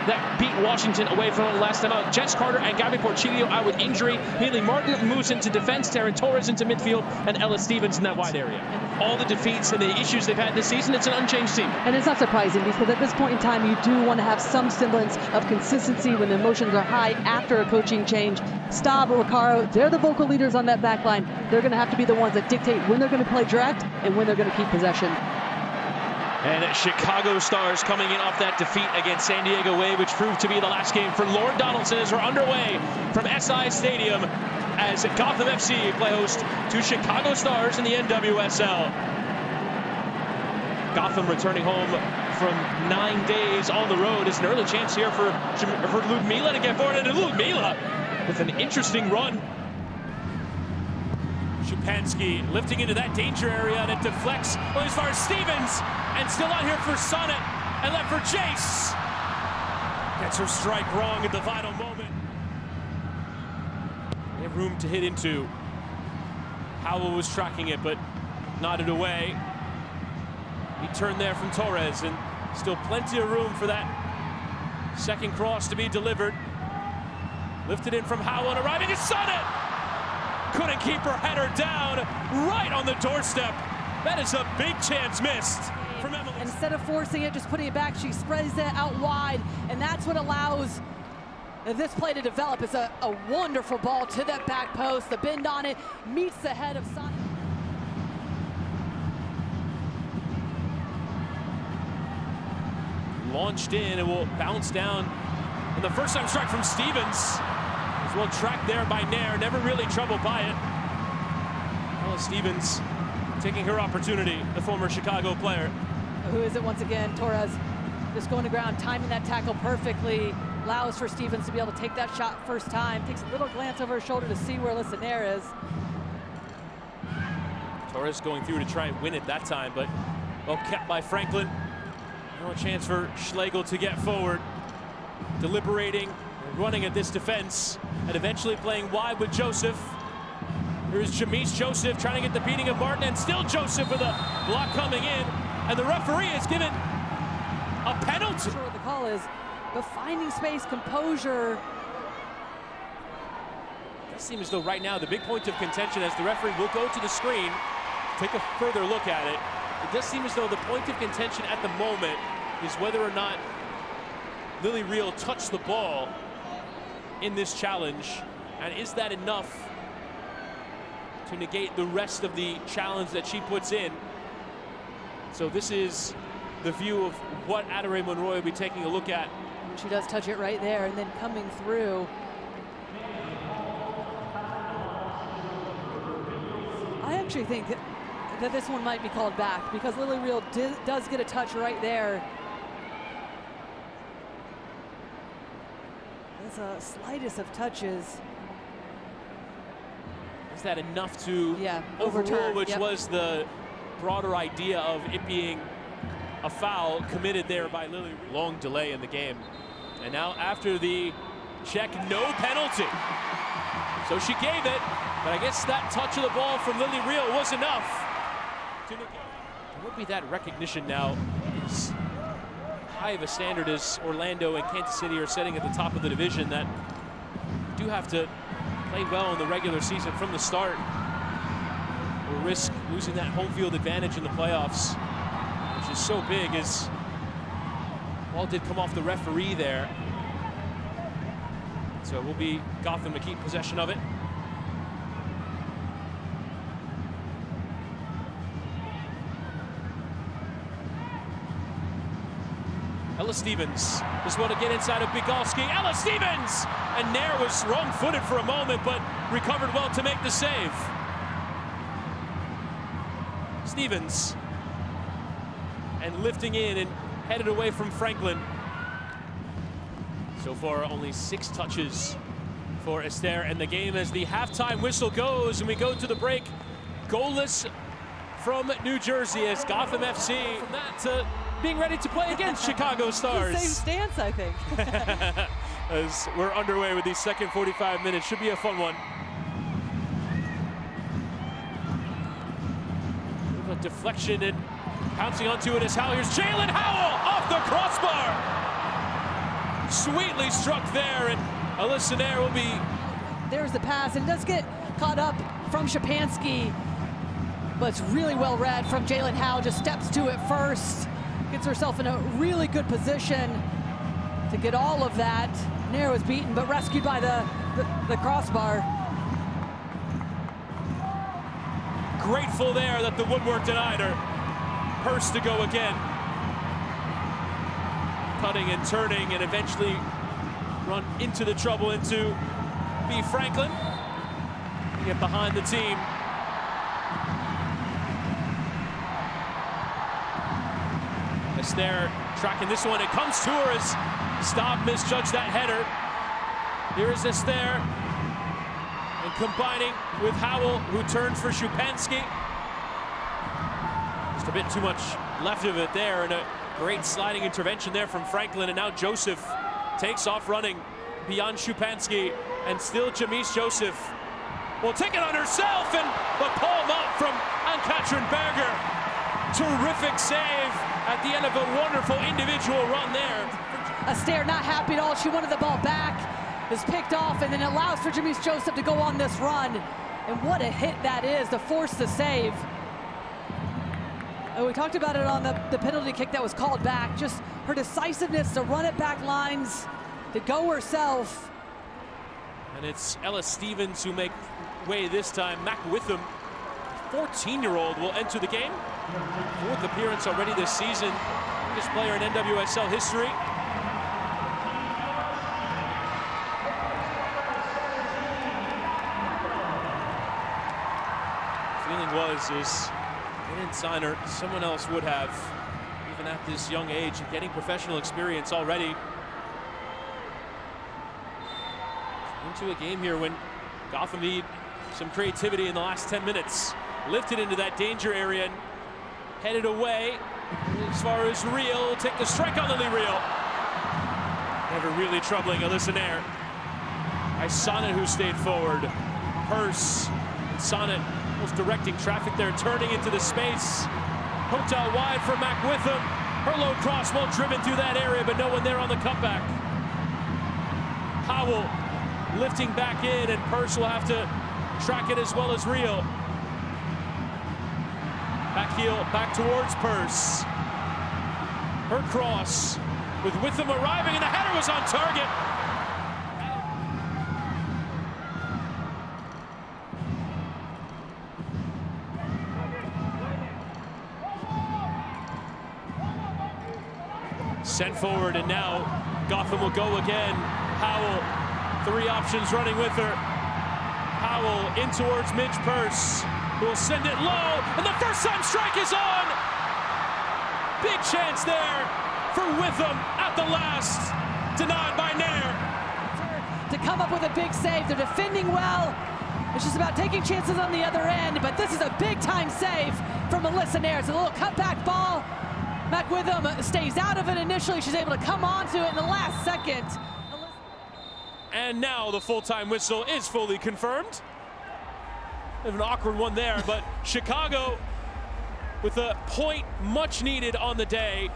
that beat Washington away from the last time out. Jess Carter and Gabby Porchilio out with injury. Haley Martin moves into defense, Taryn Torres into midfield, and Ella Stevens in that wide area. And all the defeats and the issues they've had this season, it's an unchanged team. And it's not surprising, because at this point in time, you do want to have some semblance of consistency when the emotions are high after a coaching change. Staub or Caro, they're the vocal leaders on that back line. They're going to have to be the ones that dictate when they're going to play direct and when they're going to keep possession. And Chicago Stars coming in off that defeat against San Diego Wave, which proved to be the last game for Lord Donaldson, as we're underway from SI Stadium as Gotham FC play host to Chicago Stars in the NWSL. Gotham returning home from 9 days on the road. It's an early chance here for Ludmila to get forward, and Ludmila with an interesting run. Szupanski lifting into that danger area, and it deflects as far as Stevens, and still out here for Sonnet, and left for Jace. Gets her strike wrong at the vital moment. They have room to hit into. Howell was tracking it, but nodded away. He turned there from Torres, and still plenty of room for that second cross to be delivered. Lifted in from Howell, and arriving is Sonnet. Couldn't keep her header down, right on the doorstep. That is a big chance missed from Emily. Instead of forcing it, just putting it back, she spreads it out wide, and that's what allows this play to develop. It's a wonderful ball to that back post. The bend on it meets the head of Sonnet. Launched in and will bounce down. And the first time strike from Stevens is well tracked there by Nair, never really troubled by it. Ella Stevens taking her opportunity, the former Chicago player. Who is it once again? Torres just going to ground, timing that tackle perfectly, allows for Stevens to be able to take that shot first time, takes a little glance over her shoulder to see where Alyssa Nair is. Torres going through to try and win it that time, but well kept by Franklin. No chance for Schlegel to get forward. Deliberating, running at this defense, and eventually playing wide with Joseph. Here's Jamise Joseph trying to get the beating of Martin, and still Joseph with a block coming in, and the referee is given a penalty. I'm sure what the call is, but finding space, composure. It does seem as though right now the big point of contention, as the referee will go to the screen, take a further look at it. It does seem as though the point of contention at the moment is whether or not Lily Reel touched the ball in this challenge, and is that enough to negate the rest of the challenge that she puts in? So this is the view of what Adare Monroy will be taking a look at. She does touch it right there, and then coming through. I actually think that this one might be called back, because Lily Reel does get a touch right there. That's a slightest of touches. Is that enough to overturn, which was the broader idea of it being a foul committed there by Lily Reel? Long delay in the game. And now after the check, no penalty. So she gave it, but I guess that touch of the ball from Lily Reel was enough. There would be that recognition now. As high of a standard as Orlando and Kansas City are setting at the top of the division, that do have to play well in the regular season from the start, or risk losing that home field advantage in the playoffs, which is so big, as ball did come off the referee there. So it will be Gotham to keep possession of it. Ella Stevens just want to get inside of Biegalski. Ella Stevens! And Nair was wrong-footed for a moment, but recovered well to make the save. Stevens. And lifting in and headed away from Franklin. So far, only 6 touches for Esther in the game as the halftime whistle goes, and we go to the break. Goalless from New Jersey as Gotham FC. From that to being ready to play against Chicago Stars. The same stance, I think. As we're underway with these second 45 minutes. Should be a fun one. A deflection and pouncing onto it is Howell. Here's Jalen Howell off the crossbar. Sweetly struck there, and Alyssa Nair will be... There's the pass, and it does get caught up from Szczepanski, but it's really well read from Jalen Howe. Just steps to it first, gets herself in a really good position to get all of that. Nair was beaten, but rescued by the crossbar. Grateful there that the woodwork denied her. Purse to go again. Cutting and turning, and eventually run into the trouble into B. Franklin. Get behind the team. Esther tracking this one. It comes to her as Staub misjudged that header. Here is Esther. And combining with Howell, who turned for Szczepanski. Just a bit too much left of it there, and a great sliding intervention there from Franklin. And now Joseph takes off running beyond Szczepanski, and still Jamise Joseph will take it on herself, and the palm up from Ann-Katrin Berger. Terrific save at the end of a wonderful individual run there. Esther not happy at all. She wanted the ball back. Is picked off, and then allows for Jamise Joseph to go on this run. And what a hit that is to force the save. And we talked about it on the penalty kick that was called back. Just her decisiveness to run it back lines, to go herself. And it's Ella Stevens who make way this time. Mac Witham, 14-year-old, will enter the game. 4th appearance already this season. Youngest player in NWSL history. Is they didn't sign her, someone else would have, even at this young age, getting professional experience already. Into a game here when Gotham need some creativity in the last 10 minutes. Lifted into that danger area and headed away as far as Reel. Take the strike on Lily Reel. Never really troubling Alyssa Nair. Sonnet who stayed forward. Purse, Sonnet was directing traffic there, turning into the space. Hotel wide for Mac Witham. Her low cross well driven through that area, but no one there on the cutback. Howell lifting back in, and Purse will have to track it as well as Reel. Back heel, back towards Purse. Her cross with Witham arriving, and the header was on target. Sent forward, and now Gotham will go again. Howell, 3 options running with her. Howell in towards Midge Purse, who will send it low, and the first time strike is on! Big chance there for Witham at the last, denied by Nair. To come up with a big save, they're defending well. It's just about taking chances on the other end, but this is a big time save from Alyssa Nair. It's a little cutback ball. Mac Witham stays out of it initially. She's able to come onto it in the last second. And now the full-time whistle is fully confirmed. Bit of an awkward one there, but Chicago with a point much needed on the day.